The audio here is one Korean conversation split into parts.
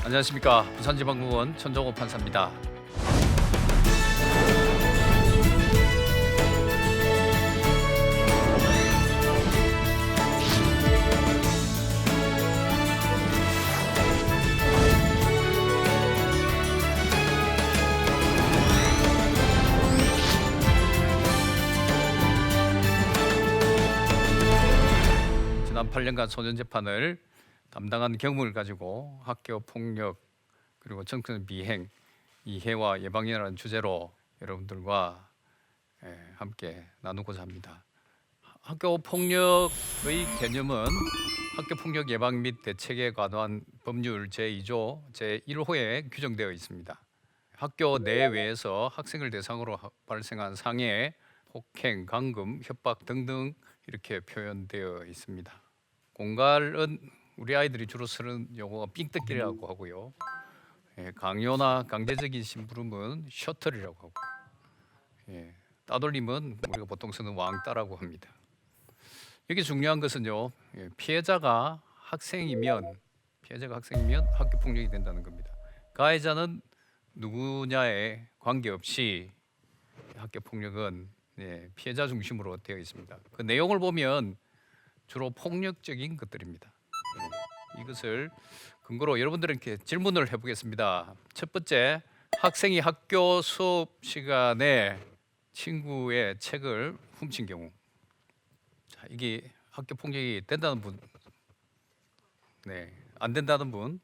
안녕하십니까. 부산지방법원 천정호 판사입니다. 지난 8년간 소년재판을 담당한 경험을 가지고 학교 폭력 그리고 청소년 비행 이해와 예방이라는 주제로 여러분들과 함께 나누고자 합니다. 학교 폭력의 개념은 학교 폭력 예방 및 대책에 관한 법률 제2조 제1호에 규정되어 있습니다. 학교 내외에서 학생을 대상으로 발생한 상해, 폭행, 강금, 협박 등등 이렇게 표현되어 있습니다. 공갈은 우리 아이들이 주로 쓰는 용어가 삥뜯기라고 하고요. 강요나 강제적인 심부름은 셔틀이라고 하고, 따돌림은 우리가 보통 쓰는 왕따라고 합니다. 여기 중요한 것은요, 피해자가 학생이면 학교 폭력이 된다는 겁니다. 가해자는 누구냐에 관계없이 학교 폭력은 피해자 중심으로 되어 있습니다. 그 내용을 보면 주로 폭력적인 것들입니다. 이것을 근거로 여러분들에게 질문을 해보겠습니다. 첫 번째, 학생이 학교 수업 시간에 친구의 책을 훔친 경우. 자, 이게 학교 폭력이 된다는 분, 안 된다는 분,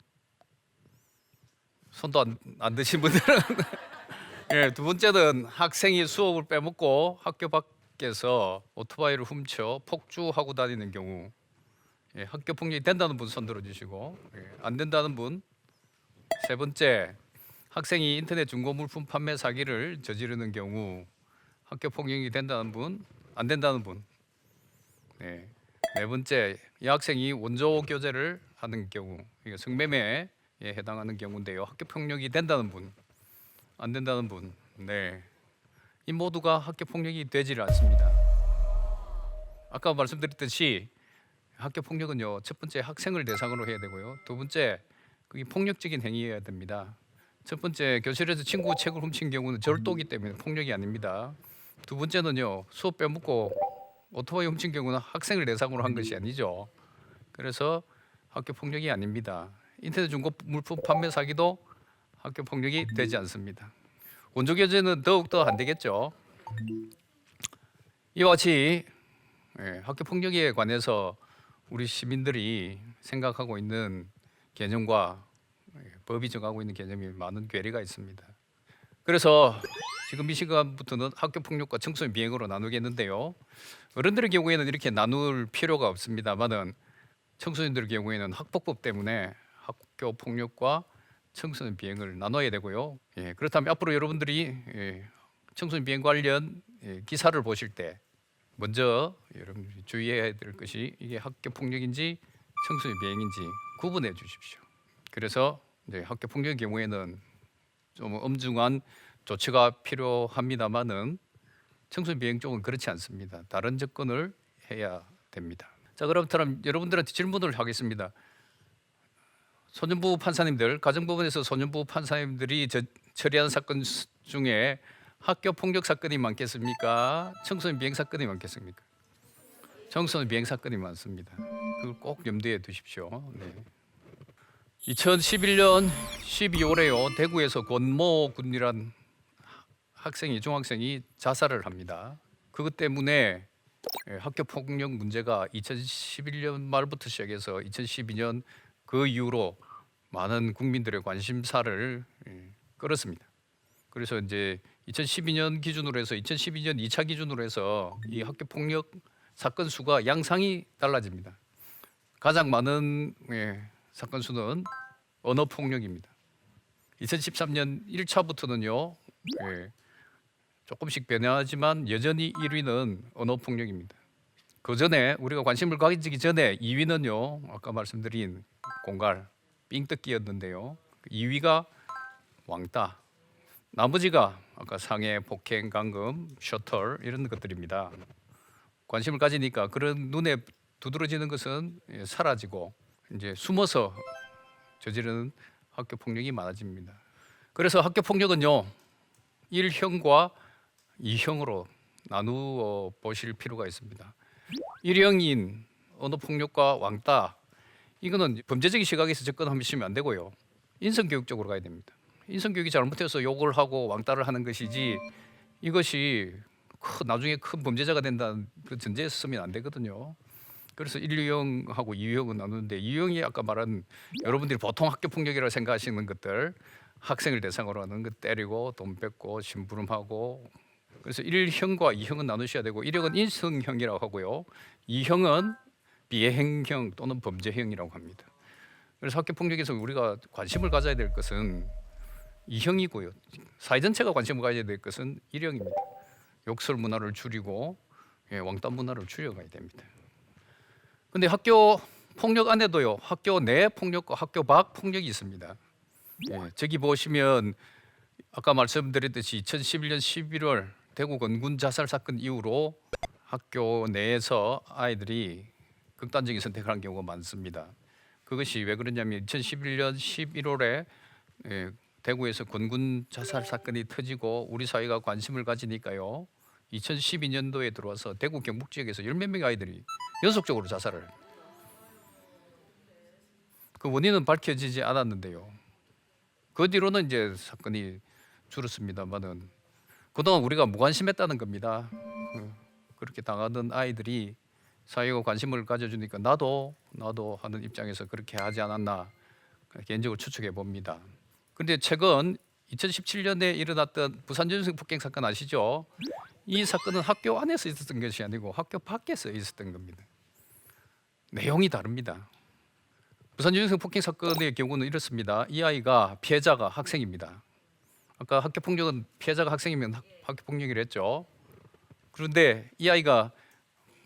손도 안 드신 분들은 두 번째는 학생이 수업을 빼먹고 학교 밖에서 오토바이를 훔쳐 폭주하고 다니는 경우. 학교 폭력이 된다는 분 손 들어주시고, 안 된다는 분. 세 번째, 학생이 인터넷 중고 물품 판매 사기를 저지르는 경우 학교 폭력이 된다는 분, 안 된다는 분. 네 번째, 이 학생이 원조 교제를 하는 경우, 이게 성매매에 해당하는 경우인데요. 학교 폭력이 된다는 분, 안 된다는 분. 이 모두가 학교 폭력이 되질 않습니다. 아까 말씀드렸듯이 학교 폭력은요, 첫 번째 학생을 대상으로 해야 되고요. 두 번째, 그게 폭력적인 행위여야 됩니다. 첫 번째, 교실에서 친구 책을 훔친 경우는 절도기 때문에 폭력이 아닙니다. 두 번째는요, 수업 빼먹고 오토바이 훔친 경우는 학생을 대상으로 한 것이 아니죠. 그래서 학교 폭력이 아닙니다. 인터넷 중고 물품 판매 사기도 학교 폭력이 되지 않습니다. 원조 교제는 더욱더 안 되겠죠. 이와 같이 학교 폭력에 관해서 우리 시민들이 생각하고 있는 개념과 법이 정하고 있는 개념이 많은 괴리가 있습니다. 그래서 지금 이 시간부터는 학교 폭력과 청소년 비행으로 나누겠는데요. 어른들의 경우에는 이렇게 나눌 필요가 없습니다만은 청소년들의 경우에는 학폭법 때문에 학교 폭력과 청소년 비행을 나눠야 되고요. 그렇다면 앞으로 여러분들이 청소년 비행 관련 기사를 보실 때 먼저 여러분들이 주의해야 될 것이 이게 학교 폭력인지 청소년 비행인지 구분해 주십시오. 그래서 이제 학교 폭력의 경우에는 좀 엄중한 조치가 필요합니다만은 청소년 비행 쪽은 그렇지 않습니다. 다른 접근을 해야 됩니다. 자, 그럼 여러분들한테 질문을 하겠습니다. 소년부 판사님들, 가정법원에서 소년부 판사님들이 처리한 사건 중에 학교 폭력 사건이 많겠습니까? 청소년 비행 사건이 많겠습니까? 청소년 비행 사건이 많습니다. 그걸 꼭 염두에 두십시오. 2011년 12월에요. 대구에서 권모 군이란 중학생이 자살을 합니다. 그것 때문에 학교 폭력 문제가 2011년 말부터 시작해서 2012년 그 이후로 많은 국민들의 관심사를 끌었습니다. 그래서 이제 2012년 기준으로 해서 2012년 2차 기준으로 해서 이 학교 폭력 사건 수가 양상이 달라집니다. 가장 많은 사건 수는 언어 폭력입니다. 2013년 1차부터는요, 조금씩 변화하지만 여전히 1위는 언어 폭력입니다. 그 전에 우리가 관심을 가지기 전에 2위는요, 아까 말씀드린 공갈, 삥뜯기였는데요. 2위가 왕따, 나머지가 아까 상해, 폭행, 강금, 셔틀 이런 것들입니다. 관심을 가지니까 그런 눈에 두드러지는 것은 사라지고 이제 숨어서 저지르는 학교 폭력이 많아집니다. 그래서 학교 폭력은요 1형과 2형으로 나누어 보실 필요가 있습니다. 1형인 언어폭력과 왕따, 이거는 범죄적인 시각에서 접근하시면 안 되고요. 인성교육적으로 가야 됩니다. 인성교육이 잘못해서 욕을 하고 왕따를 하는 것이지, 이것이 나중에 큰 범죄자가 된다는 그 전제에서 쓰면 안 되거든요. 그래서 1형하고 2형은 나누는데, 2형이 아까 말한 여러분들이 보통 학교 폭력이라고 생각하시는 것들, 학생을 대상으로 하는 것, 때리고 돈 뺏고 심부름하고, 그래서 1형과 2형은 나누셔야 되고, 1형은 인성형이라고 하고요, 2형은 비행형 또는 범죄형이라고 합니다. 그래서 학교 폭력에서 우리가 관심을 가져야 될 것은 2형이고요. 사회 전체가 관심을 가져야 될 것은 1형입니다. 욕설 문화를 줄이고 왕따 문화를 줄여가야 됩니다. 근데 학교 폭력 안에도요, 학교 내 폭력과 학교 밖 폭력이 있습니다. 저기 보시면 아까 말씀드렸듯이 2011년 11월 대구 건군 자살 사건 이후로 학교 내에서 아이들이 극단적인 선택을 한 경우가 많습니다. 그것이 왜 그러냐면 2011년 11월에 대구에서 건군 자살 사건이 터지고 우리 사회가 관심을 가지니까요, 2012년도에 들어와서 대구 경북 지역에서 10몇 명의 아이들이 연속적으로 자살을, 그 원인은 밝혀지지 않았는데요, 그 뒤로는 이제 사건이 줄었습니다만은 그동안 우리가 무관심했다는 겁니다. 그렇게 당하던 아이들이 사회가 관심을 가져주니까 나도 하는 입장에서 그렇게 하지 않았나 개인적으로 추측해 봅니다. 그런데 최근 2017년에 일어났던 부산 여중생 폭행 사건 아시죠? 이 사건은 학교 안에서 있었던 것이 아니고 학교 밖에서 있었던 겁니다. 내용이 다릅니다. 부산 여중생 폭행 사건의 경우는 이렇습니다. 이 아이가, 피해자가 학생입니다. 아까 학교 폭력은 피해자가 학생이면 학교 폭력이라 했죠. 그런데 이 아이가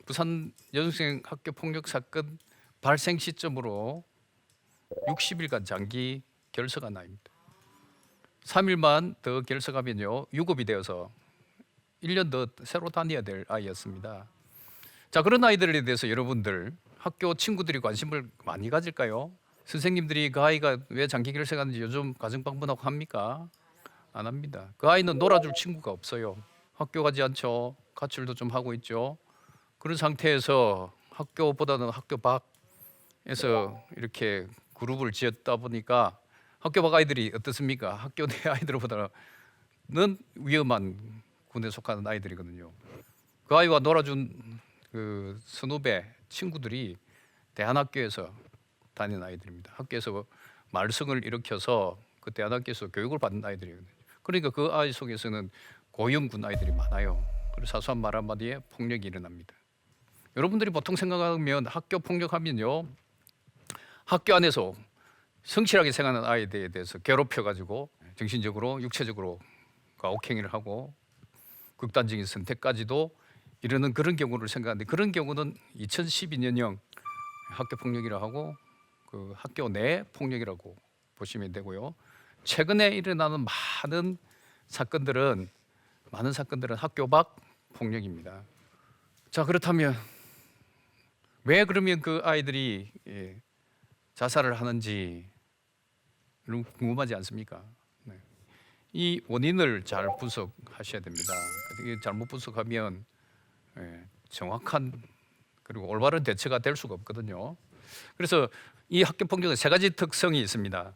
부산 여중생 학교 폭력 사건 발생 시점으로 60일간 장기 결석한 아이입니다. 3일만 더 결석하면요 유급이 되어서 1년 더 새로 다녀야 될 아이였습니다. 자, 그런 아이들에 대해서 여러분들 학교 친구들이 관심을 많이 가질까요? 선생님들이 그 아이가 왜 장기 결석하는지 요즘 가정 방문하고 합니까? 안 합니다. 그 아이는 놀아줄 친구가 없어요. 학교 가지 않죠. 가출도 좀 하고 있죠. 그런 상태에서 학교보다는 학교 밖에서 이렇게 그룹을 지었다 보니까 학교 밖 아이들이 어떻습니까? 학교 내 아이들보다는 위험한 군에 속하는 아이들이거든요. 그 아이와 놀아준 그 선후배 친구들이 대안학교에서 다니는 아이들입니다. 학교에서 말썽을 일으켜서 그 대안학교에서 교육을 받는 아이들이거든요. 그러니까 그 아이 속에서는 고위험군 아이들이 많아요. 그리고 사소한 말 한마디에 폭력이 일어납니다. 여러분들이 보통 생각하면 학교 폭력하면요, 학교 안에서 성실하게 생활하는 아이들에 대해서 괴롭혀가지고 정신적으로 육체적으로 가혹행위를 하고 극단적인 선택까지도 이르는 그런 경우를 생각하는데, 그런 경우는 2012년형 학교 폭력이라고 하고 그 학교 내 폭력이라고 보시면 되고요. 최근에 일어나는 많은 사건들은 학교 밖 폭력입니다. 자, 그렇다면 왜 그러면 그 아이들이 자살을 하는지 궁금하지 않습니까? 네. 이 원인을 잘 분석하셔야 됩니다. 이게 잘못 분석하면 정확한 그리고 올바른 대처가 될 수가 없거든요. 그래서 이 학교 폭력은 세 가지 특성이 있습니다.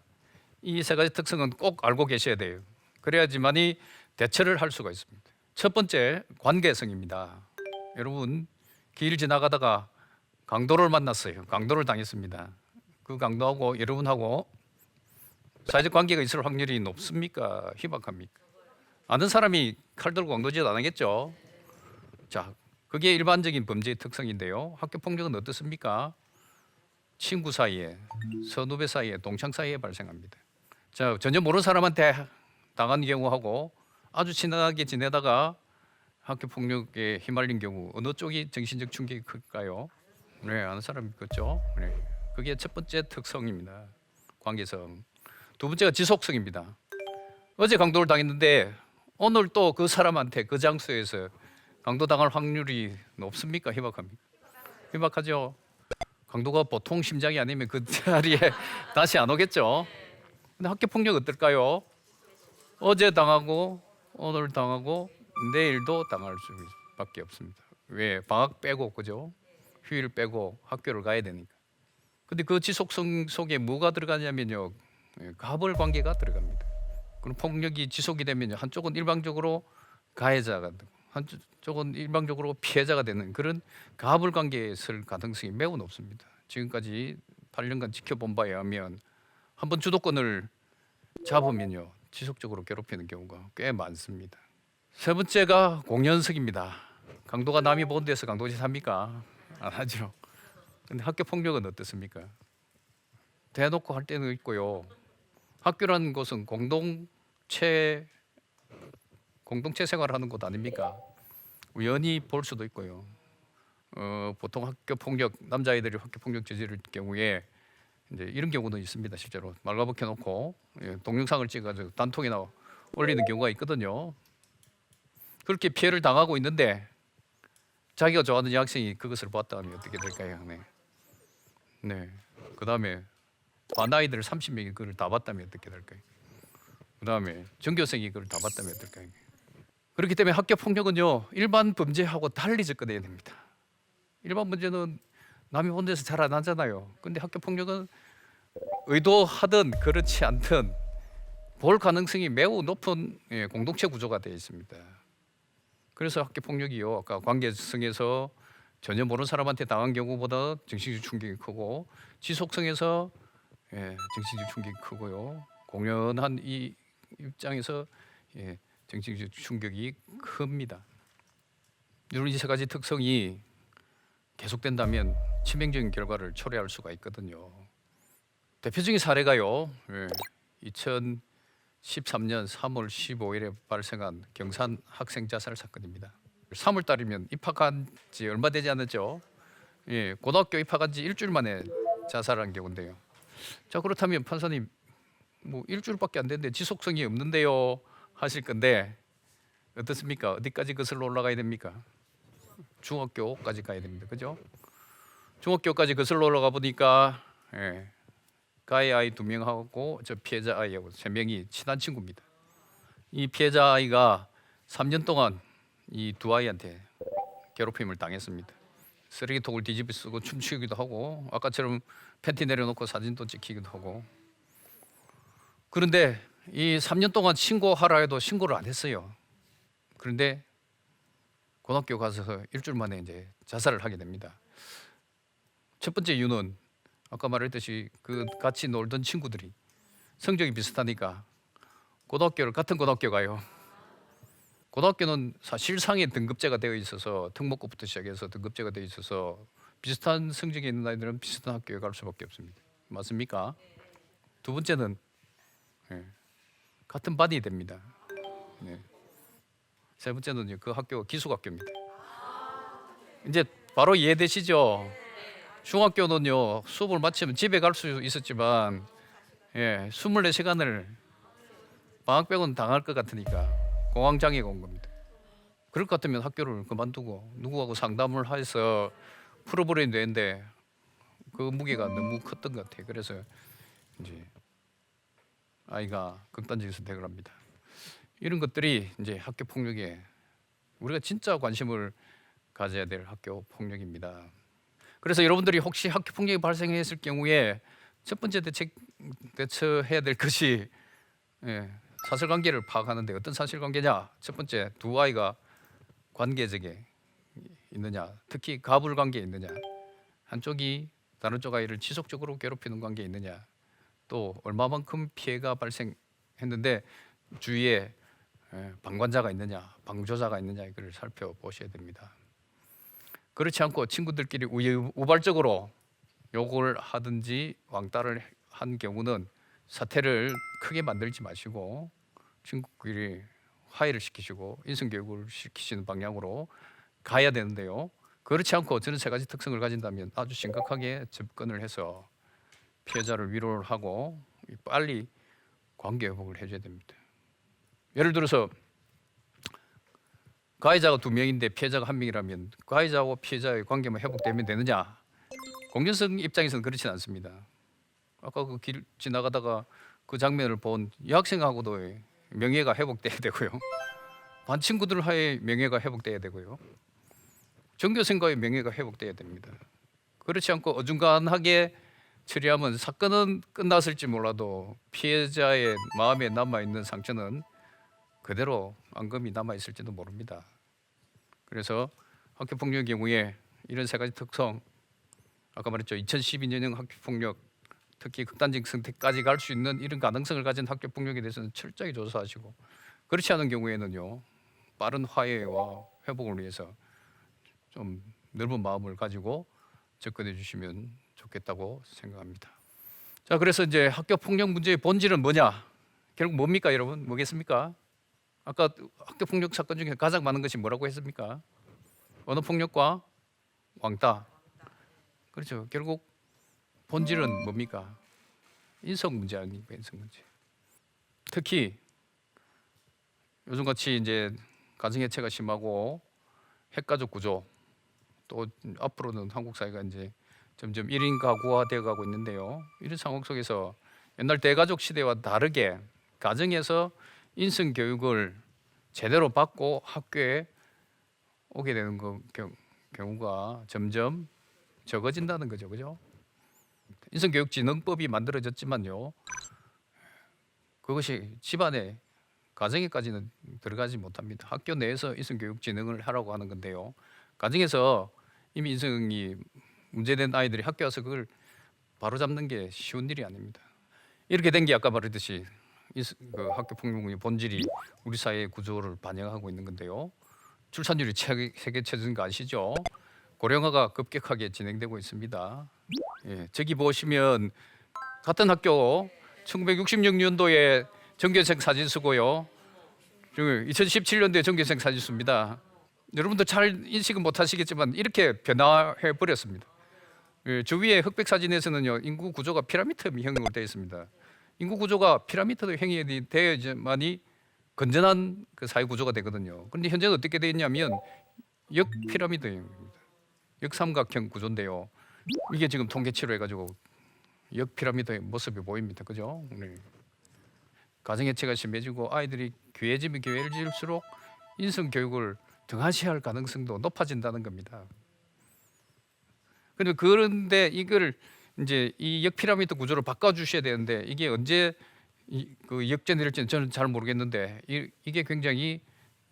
이 세 가지 특성은 꼭 알고 계셔야 돼요. 그래야지만이 대처를 할 수가 있습니다. 첫 번째, 관계성입니다. 여러분, 길 지나가다가 강도를 만났어요. 강도를 당했습니다. 그 강도하고 여러분하고 사회적 관계가 있을 확률이 높습니까? 희박합니까? 아는 사람이 칼 들고 강도짓 안 하겠죠? 자, 그게 일반적인 범죄의 특성인데요. 학교 폭력은 어떻습니까? 친구 사이에, 선후배 사이에, 동창 사이에 발생합니다. 자, 전혀 모르는 사람한테 당한 경우하고 아주 친하게 지내다가 학교 폭력에 휘말린 경우, 어느 쪽이 정신적 충격이 클까요? 네, 아는 사람이 있겠죠. 네, 그게 첫 번째 특성입니다. 관계성. 두 번째가 지속성입니다. 어제 강도를 당했는데 오늘 또 그 사람한테 그 장소에서 강도당할 확률이 높습니까? 희박합니까? 희박하죠. 강도가 보통 심장이 아니면 그 자리에 다시 안 오겠죠. 근데 학교 폭력 어떨까요? 어제 당하고 오늘 당하고 내일도 당할 수밖에 없습니다. 왜? 방학 빼고, 그죠? 휴일 빼고 학교를 가야 되니까. 근데 그 지속성 속에 뭐가 들어가냐면요, 가벌 관계가 들어갑니다. 그럼 폭력이 지속이 되면 한쪽은 일방적으로 가해자가 되고 한쪽은 일방적으로 피해자가 되는 그런 가불 관계에 설 가능성이 매우 높습니다. 지금까지 8년간 지켜본 바에 하면 한번 주도권을 잡으면요, 지속적으로 괴롭히는 경우가 꽤 많습니다. 세 번째가 공연석입니다. 강도가 남이 본 데서 강도짓 합니까? 안 하죠. 근데 학교 폭력은 어떻습니까? 대놓고 할 때는 있고요. 학교라는 곳은 공동체 생활하는 곳 아닙니까? 우연히 볼 수도 있고요. 보통 학교 폭력, 남자아이들이 학교 폭력 저지를 경우에 이제 이런 경우도 있습니다. 실제로 말가벗겨 놓고 동영상을 찍어가지고 단톡이나 올리는 경우가 있거든요. 그렇게 피해를 당하고 있는데 자기가 좋아하는 여학생이 그것을 봤다면 어떻게 될까요? 네. 그 다음에 반 아이들 30명이 그걸 다 봤다면 어떻게 될까요? 그 다음에 전교생이 그걸 다 봤다면 어떨까요? 그렇기 때문에 학교 폭력은요, 일반 범죄하고 달리 접근해야 됩니다. 일반 범죄는 남이 본 데서 잘 안 하잖아요. 근데 학교 폭력은 의도하든 그렇지 않든 볼 가능성이 매우 높은 공동체 구조가 되어 있습니다. 그래서 학교 폭력이요, 아까 관계성에서 전혀 모르는 사람한테 당한 경우보다 정신적 충격이 크고, 지속성에서 정신적 충격이 크고요, 공연한 이 입장에서 정신적 충격이 큽니다. 이런 이 세 가지 특성이 계속된다면 치명적인 결과를 초래할 수가 있거든요. 대표적인 사례가요, 2013년 3월 15일에 발생한 경산 학생 자살 사건입니다. 3월 달이면 입학한 지 얼마 되지 않았죠. 고등학교 입학한 지 일주일 만에 자살한 경우인데요. 자, 그렇다면 판사님, 뭐 일주일밖에 안 됐는데 지속성이 없는데요 하실 건데, 어떻습니까? 어디까지 거슬러 올라가야 됩니까? 중학교까지 가야 됩니다. 그죠? 중학교까지 거슬러 올라가 보니까 가해 아이 2명하고 저 피해자 아이하고 3명이 친한 친구입니다. 이 피해자 아이가 3년 동안 이 두 아이한테 괴롭힘을 당했습니다. 쓰레기통을 뒤집어 쓰고 춤추기도 하고, 아까처럼 팬티 내려놓고 사진도 찍히기도 하고. 그런데 이 3년 동안 신고하라 해도 신고를 안 했어요. 그런데 고등학교 가서 일주일 만에 이제 자살을 하게 됩니다. 첫 번째 이유는 아까 말했듯이 그 같이 놀던 친구들이 성적이 비슷하니까 같은 고등학교 가요. 고등학교는 사실상의 등급제가 되어 있어서, 특목고부터 시작해서 등급제가 되어 있어서 비슷한 성적이 있는 아이들은 비슷한 학교에 갈 수밖에 없습니다. 맞습니까? 두 번째는 같은 반이 됩니다. 세 번째는 그 학교가 기숙학교입니다. 이제 바로 이해되시죠? 중학교는요, 수업을 마치면 집에 갈 수 있었지만 24시간을 방학 빼고는 당할 것 같으니까 공황장애가 온 겁니다. 그럴 것 같으면 학교를 그만두고 누구하고 상담을 해서 풀어버려야 되는데 그 무게가 너무 컸던 것 같아요. 그래서 이제 아이가 극단적인 선택을 합니다. 이런 것들이 이제 학교 폭력에 우리가 진짜 관심을 가져야 될 학교 폭력입니다. 그래서 여러분들이 혹시 학교 폭력이 발생했을 경우에 첫 번째 대처해야 될 것이 사실관계를 파악하는데, 어떤 사실관계냐? 첫 번째, 두 아이가 관계적에 있느냐, 특히 가불 관계에 있느냐, 한쪽이 다른 쪽 아이를 지속적으로 괴롭히는 관계에 있느냐, 또 얼마만큼 피해가 발생했는데 주위에 방관자가 있느냐, 방조자가 있느냐, 이걸 살펴보셔야 됩니다. 그렇지 않고 친구들끼리 우발적으로 욕을 하든지 왕따를 한 경우는 사태를 크게 만들지 마시고 친구끼리 화해를 시키시고 인성교육을 시키시는 방향으로 가야 되는데요. 그렇지 않고 저는 세 가지 특성을 가진다면 아주 심각하게 접근을 해서 피해자를 위로를 하고 빨리 관계 회복을 해줘야 됩니다. 예를 들어서 가해자가 2명인데 피해자가 1명이라면 가해자와 피해자의 관계만 회복되면 되느냐? 공정성 입장에서는 그렇진 않습니다. 아까 그 길 지나가다가 그 장면을 본 여학생하고도 명예가 회복돼야 되고요. 반 친구들 하에 명예가 회복돼야 되고요. 전교생과의 명예가 회복돼야 됩니다. 그렇지 않고 어중간하게 처리하면 사건은 끝났을지 몰라도 피해자의 마음에 남아있는 상처는 그대로 앙금이 남아있을지도 모릅니다. 그래서 학교폭력의 경우에 이런 세 가지 특성, 아까 말했죠. 2012년형 학교폭력, 특히 극단적 선택까지 갈 수 있는 이런 가능성을 가진 학교폭력에 대해서는 철저히 조사하시고, 그렇지 않은 경우에는요, 빠른 화해와 회복을 위해서 좀 넓은 마음을 가지고 접근해 주시면 좋겠다고 생각합니다. 자, 그래서 이제 학교 폭력 문제의 본질은 뭐냐? 결국 뭡니까, 여러분? 뭐겠습니까? 아까 학교 폭력 사건 중에 가장 많은 것이 뭐라고 했습니까? 언어 폭력과 왕따. 그렇죠. 결국 본질은 뭡니까? 인성 문제 아닙니까? 인성 문제. 특히 요즘같이 이제 가정 해체가 심하고 핵가족 구조, 또 앞으로는 한국 사회가 이제 점점 1인 가구화 되어 가고 있는데요. 이런 상황 속에서 옛날 대가족 시대와 다르게 가정에서 인성 교육을 제대로 받고 학교에 오게 되는 경우가 점점 적어진다는 거죠. 그죠? 인성교육진흥법이 만들어졌지만요, 그것이 집안에 가정에까지는 들어가지 못합니다. 학교 내에서 인성교육진흥을 하라고 하는 건데요, 가정에서 이미 인성이 문제된 아이들이 학교 와서 그걸 바로잡는 게 쉬운 일이 아닙니다. 이렇게 된 게 아까 말했듯이 그 학교 폭력의 본질이 우리 사회의 구조를 반영하고 있는 건데요, 출산율이 세계 최저인 거 아시죠? 고령화가 급격하게 진행되고 있습니다. 예, 저기 보시면 같은 학교 1966년도에 전교생 사진 쓰고요, 2017년도에 전교생 사진 씁니다. 여러분들 잘 인식은 못 하시겠지만 이렇게 변화해 버렸습니다. 예, 주위의 흑백 사진에서는요, 인구 구조가 피라미드형으로 되어 있습니다. 인구 구조가 피라미드형이 되어야만이 건전한 그 사회 구조가 되거든요. 그런데 현재는 어떻게 되어 있냐면 역피라미드형입니다. 역삼각형 구조인데요, 이게 지금 통계치로 해가지고 역피라미드의 모습이 보입니다. 그죠? 네. 가정해체가 심해지고 아이들이 귀해지면 귀해질수록 인성교육을 등한시할 가능성도 높아진다는 겁니다. 그런데 이걸 이제 이 역피라미드 구조를 바꿔주셔야 되는데, 이게 언제 그 역전될지는 저는 잘 모르겠는데, 이게 굉장히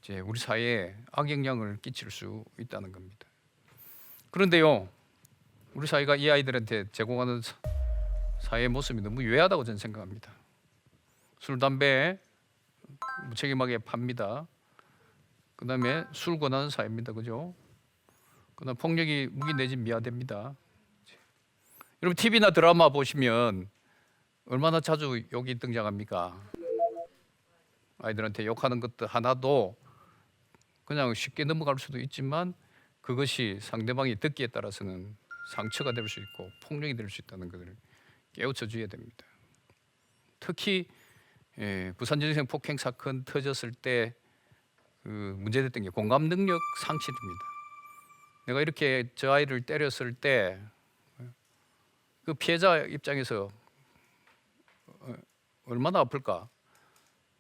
이제 우리 사회에 악영향을 끼칠 수 있다는 겁니다. 그런데요, 우리 사회가 이 아이들한테 제공하는 사회의 모습이 너무 유해하다고 저는 생각합니다. 술, 담배 무책임하게 팝니다. 그 다음에 술 권하는 사회입니다. 그죠? 그 다음 폭력이 무기 내진 미화됩니다. 여러분 TV나 드라마 보시면 얼마나 자주 욕이 등장합니까? 아이들한테 욕하는 것도 하나도 그냥 쉽게 넘어갈 수도 있지만, 그것이 상대방이 듣기에 따라서는 상처가 될 수 있고 폭력이 될 수 있다는 것을 깨우쳐 줘야 됩니다. 특히 부산전생 폭행 사건 터졌을 때 그 문제됐던 게 공감 능력 상실입니다. 내가 이렇게 저 아이를 때렸을 때 그 피해자 입장에서 얼마나 아플까?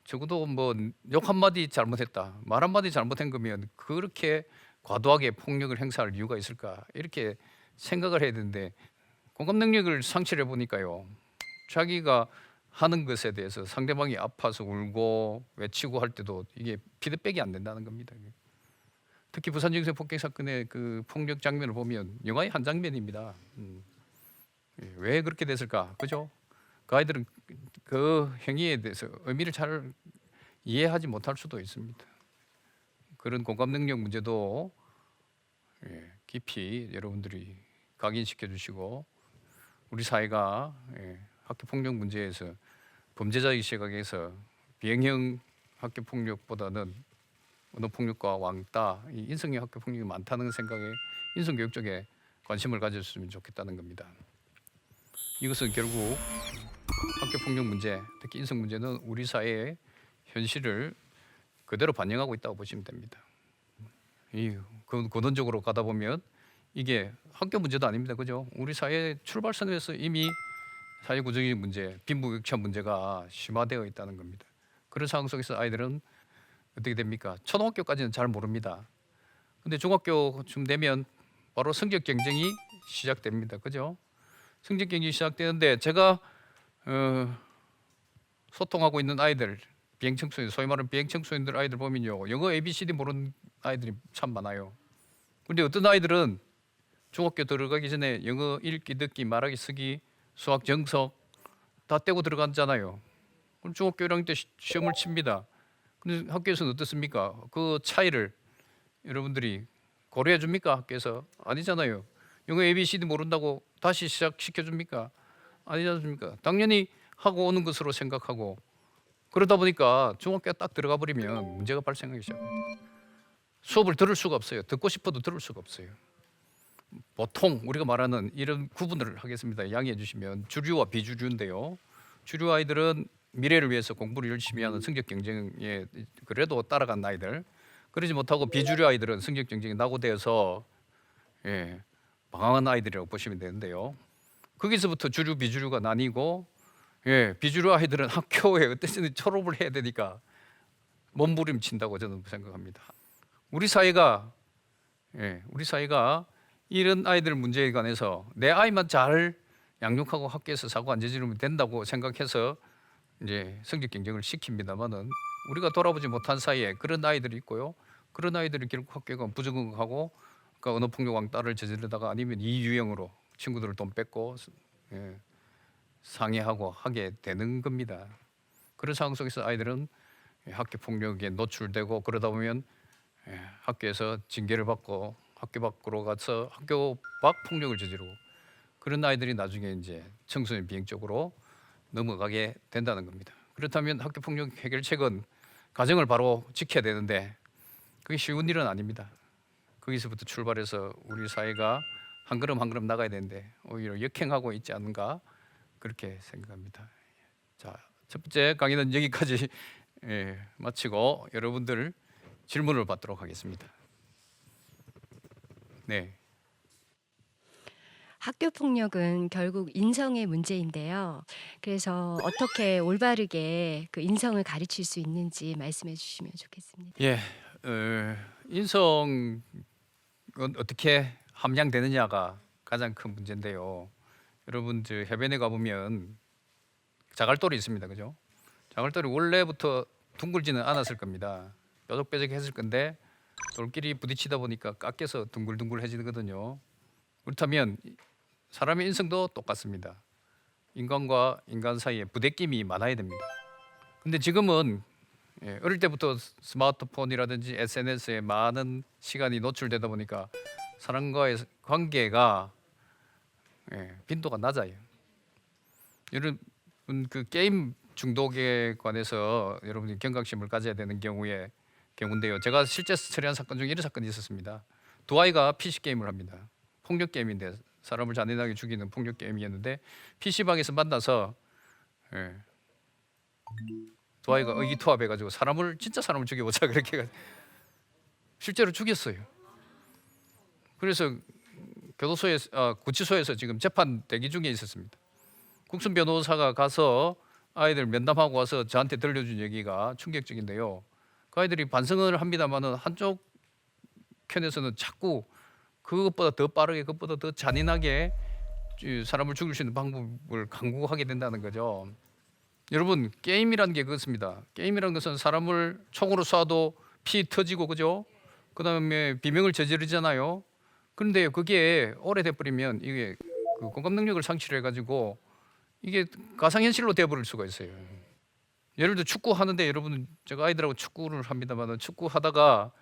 적어도 뭐 욕 한마디 잘못했다, 말 한마디 잘못한 거면 그렇게 과도하게 폭력을 행사할 이유가 있을까? 이렇게 생각을 해야 되는데, 공감 능력을 상실해 보니까요, 자기가 하는 것에 대해서 상대방이 아파서 울고 외치고 할 때도 이게 피드백이 안 된다는 겁니다. 특히 부산정생 폭행 사건의 그 폭력 장면을 보면 영화의 한 장면입니다. 왜 그렇게 됐을까? 그죠? 그 아이들은 그 행위에 대해서 의미를 잘 이해하지 못할 수도 있습니다. 그런 공감 능력 문제도 깊이 여러분들이 각인시켜 주시고, 우리 사회가 학교 폭력 문제에서 범죄자의 시각에서 비행형 학교 폭력보다는 언어 폭력과 왕따, 이 인성형 학교 폭력이 많다는 생각에 인성 교육 쪽에 관심을 가졌으면 좋겠다는 겁니다. 이것은 결국 학교 폭력 문제, 특히 인성 문제는 우리 사회의 현실을 그대로 반영하고 있다고 보시면 됩니다. 근원적으로 가다 보면 이게 학교 문제도 아닙니다. 그죠? 우리 사회 출발선에서 이미 사회구조적인 문제, 빈부격차 문제가 심화되어 있다는 겁니다. 그런 상황 속에서 아이들은 어떻게 됩니까? 초등학교까지는 잘 모릅니다. 근데 중학교쯤 되면 바로 성적 경쟁이 시작됩니다. 그죠? 성적 경쟁이 시작되는데 제가 소통하고 있는 아이들, 비행청소년, 소위 말하는 비행청소년들 아이들 보면요, 영어 ABCD 모르는 아이들이 참 많아요. 근데 어떤 아이들은 중학교 들어가기 전에 영어 읽기, 듣기, 말하기, 쓰기, 수학, 정석 다 떼고 들어갔잖아요. 그럼 중학교 1학년 때 시험을 칩니다. 근데 학교에서는 어떻습니까? 그 차이를 여러분들이 고려해 줍니까? 학교에서? 아니잖아요. 영어 ABCD 모른다고 다시 시작시켜 줍니까? 아니지 않습니까? 당연히 하고 오는 것으로 생각하고, 그러다 보니까 중학교에 딱 들어가 버리면 문제가 발생하기 시작합니다. 수업을 들을 수가 없어요. 듣고 싶어도 들을 수가 없어요. 보통 우리가 말하는 이런 구분을 하겠습니다. 양해해 주시면 주류와 비주류인데요. 주류 아이들은 미래를 위해서 공부를 열심히 하는 성적 경쟁에 그래도 따라간 아이들, 그러지 못하고 비주류 아이들은 성적 경쟁이 낙오되어서 방황한 아이들이라고 보시면 되는데요. 거기서부터 주류 비주류가 나뉘고, 비주류 아이들은 학교에 어떻게든 졸업을 해야 되니까 몸부림친다고 저는 생각합니다. 우리 사회가 이런 아이들 문제에 관해서 내 아이만 잘 양육하고 학교에서 사고 안 저지르면 된다고 생각해서 이제 성적 경쟁을 시킵니다만은, 우리가 돌아보지 못한 사이에 그런 아이들이 있고요. 그런 아이들이 결국 학교가 부적응하고, 그러니까 언어 폭력 왕따를 저지르다가 아니면 이 유형으로 친구들 돈 뺏고 상해하고 하게 되는 겁니다. 그런 상황 속에서 아이들은 학교 폭력에 노출되고, 그러다 보면 학교에서 징계를 받고 학교 밖으로 가서 학교 밖 폭력을 저지르고, 그런 아이들이 나중에 이제 청소년 비행 쪽으로 넘어가게 된다는 겁니다. 그렇다면 학교 폭력 해결책은 가정을 바로 지켜야 되는데 그게 쉬운 일은 아닙니다. 거기서부터 출발해서 우리 사회가 한 걸음 한 걸음 나가야 되는데 오히려 역행하고 있지 않은가, 그렇게 생각합니다. 자, 첫 번째 강의는 여기까지 마치고 여러분들 질문을 받도록 하겠습니다. 네. 학교 폭력은 결국 인성의 문제인데요. 그래서 어떻게 올바르게 그 인성을 가르칠 수 있는지 말씀해 주시면 좋겠습니다. 인성은 어떻게 함양되느냐가 가장 큰 문제인데요. 여러분 저 해변에 가보면 자갈돌이 있습니다, 그죠? 자갈돌이 원래부터 둥글지는 않았을 겁니다. 뾰족뾰족했을 건데 돌끼리 부딪히다 보니까 깎여서 둥글둥글해지거든요. 그렇다면 사람의 인성도 똑같습니다. 인간과 인간 사이에 부대낌이 많아야 됩니다. 근데 지금은 어릴 때부터 스마트폰이라든지 SNS에 많은 시간이 노출되다 보니까 사람과의 관계가 빈도가 낮아요. 여러분 그 게임 중독에 관해서 여러분이 경각심을 가져야 되는 경우인데요. 제가 실제 처리한 사건 중에 이런 사건이 있었습니다. 두 아이가 PC 게임을 합니다. 폭력 게임인데, 사람을 잔인하게 죽이는 폭력 게임이었는데 PC방에서 만나서 두 아이가 의기투합해가지고 진짜 사람을 죽여보자 그렇게 실제로 죽였어요. 그래서 구치소에서 지금 재판 대기 중에 있었습니다. 국선 변호사가 가서 아이들 면담하고 와서 저한테 들려준 얘기가 충격적인데요. 그 아이들이 반성을 합니다만은 한쪽 편에서는 자꾸 그것보다 더 빠르게, 그것보다 더 잔인하게 사람을 죽일 수 있는 방법을 강구하게 된다는 거죠. 여러분, 게임이라는 게 그렇습니다. 게임이라는 것은 사람을 총으로 쏴도 피 터지고, 그죠? 그 다음에 비명을 저지르잖아요. 그런데 그게 오래돼 버리면 이게 그 공감 능력을 상실해가지고 이게 가상현실로 돼버릴 수가 있어요. 예를 들어 축구 하는데, 여러분 제가 아이들하고 축구를 합니다만 축구하다가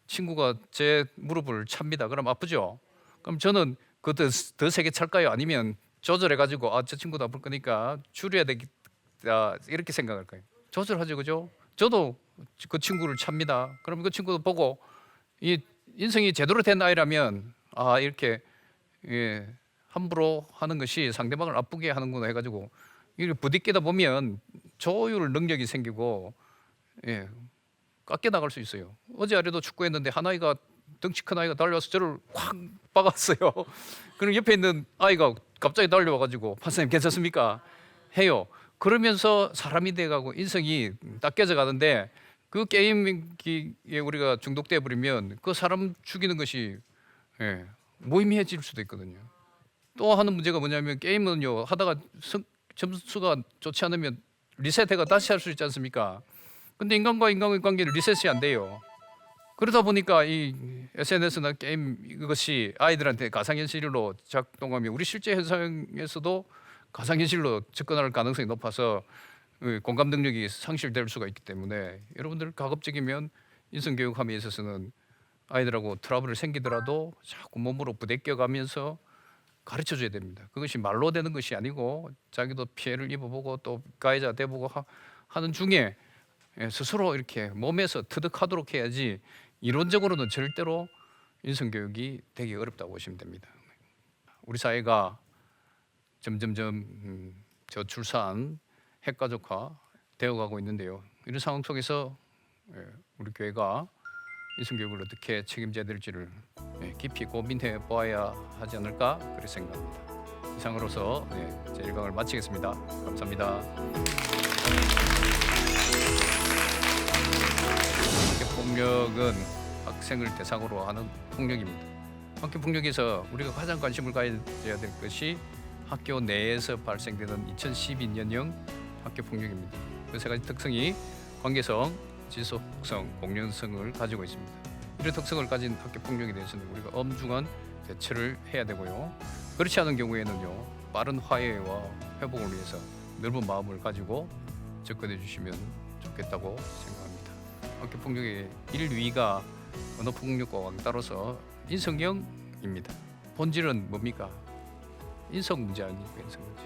친구가 제 무릎을 찹니다. 그럼 아프죠? 그럼 저는 더 세게 찰까요? 아니면 조절해가지고 저 친구도 아플 거니까 줄여야 되겠다 이렇게 생각할 거예요. 조절하죠, 그죠? 저도 그 친구를 찹니다. 그럼 그 친구도 보고 이 인성이 제대로 된 아이라면 이렇게 함부로 하는 것이 상대방을 아프게 하는구나 해가지고 이렇게 부딪히다 보면 조율 능력이 생기고 깎여 나갈 수 있어요. 어제 아래도 축구했는데 한 아이가 덩치 큰 아이가 달려와서 저를 확 박았어요. 그럼 옆에 있는 아이가 갑자기 달려와가지고 판사님 괜찮습니까? 해요. 그러면서 사람이 돼가고 인성이 딱 깨져가는데 그 게임기에 우리가 중독돼 버리면 그 사람 죽이는 것이 무의미해질 수도 있거든요. 또 하는 문제가 뭐냐면 게임은요 하다가 점수가 좋지 않으면 리셋해가 다시 할 수 있지 않습니까? 근데 인간과 인간의 관계는 리셋이 안 돼요. 그러다 보니까 이 SNS나 게임 이것이 아이들한테 가상현실로 작동하면 우리 실제 현상에서도 가상현실로 접근할 가능성이 높아서 공감 능력이 상실될 수가 있기 때문에 여러분들 가급적이면 인성교육함에 있어서는 아이들하고 트러블이 생기더라도 자꾸 몸으로 부대껴가면서 가르쳐줘야 됩니다. 그것이 말로 되는 것이 아니고 자기도 피해를 입어보고 또 가해자 돼보고 하는 중에 스스로 이렇게 몸에서 터득하도록 해야지 이론적으로는 절대로 인성교육이 되기 어렵다고 보시면 됩니다. 우리 사회가 점점점 저출산, 핵가족화 되어가고 있는데요. 이런 상황 속에서 우리 교회가 인성교육을 어떻게 책임져야 될지를 깊이 고민해 보아야 하지 않을까 그렇게 생각합니다. 이상으로서 제 1강을 마치겠습니다. 감사합니다. 학교폭력은 학생을 대상으로 하는 폭력입니다. 학교폭력에서 우리가 가장 관심을 가져야 될 것이 학교 내에서 발생되는 2012년형 학교폭력입니다. 그 세 가지 특성이 관계성, 지속성, 공연성을 가지고 있습니다. 이런 특성을 가진 학교폭력에 대해서는 우리가 엄중한 대처를 해야 되고요. 그렇지 않은 경우에는요, 빠른 화해와 회복을 위해서 넓은 마음을 가지고 접근해 주시면 좋겠다고 생각합니다. 학교폭력의 1위가 언어폭력과 왕따로서 인성형입니다. 본질은 뭡니까? 인성 문제 아닙니까? 인성 문제.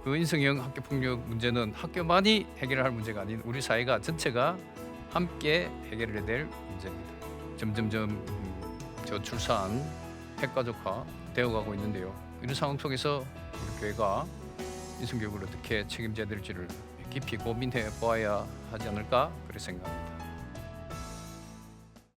그 인성형 학교폭력 문제는 학교만이 해결할 문제가 아닌 우리 사회가 전체가 함께 해결해야 될 문제입니다. 점점점 저출산, 핵가족화 되어가고 있는데요. 이런 상황 속에서 우리 교회가 인성교육을 어떻게 책임져야 될지를 깊이 고민해 보아야 하지 않을까 그렇게 생각합니다.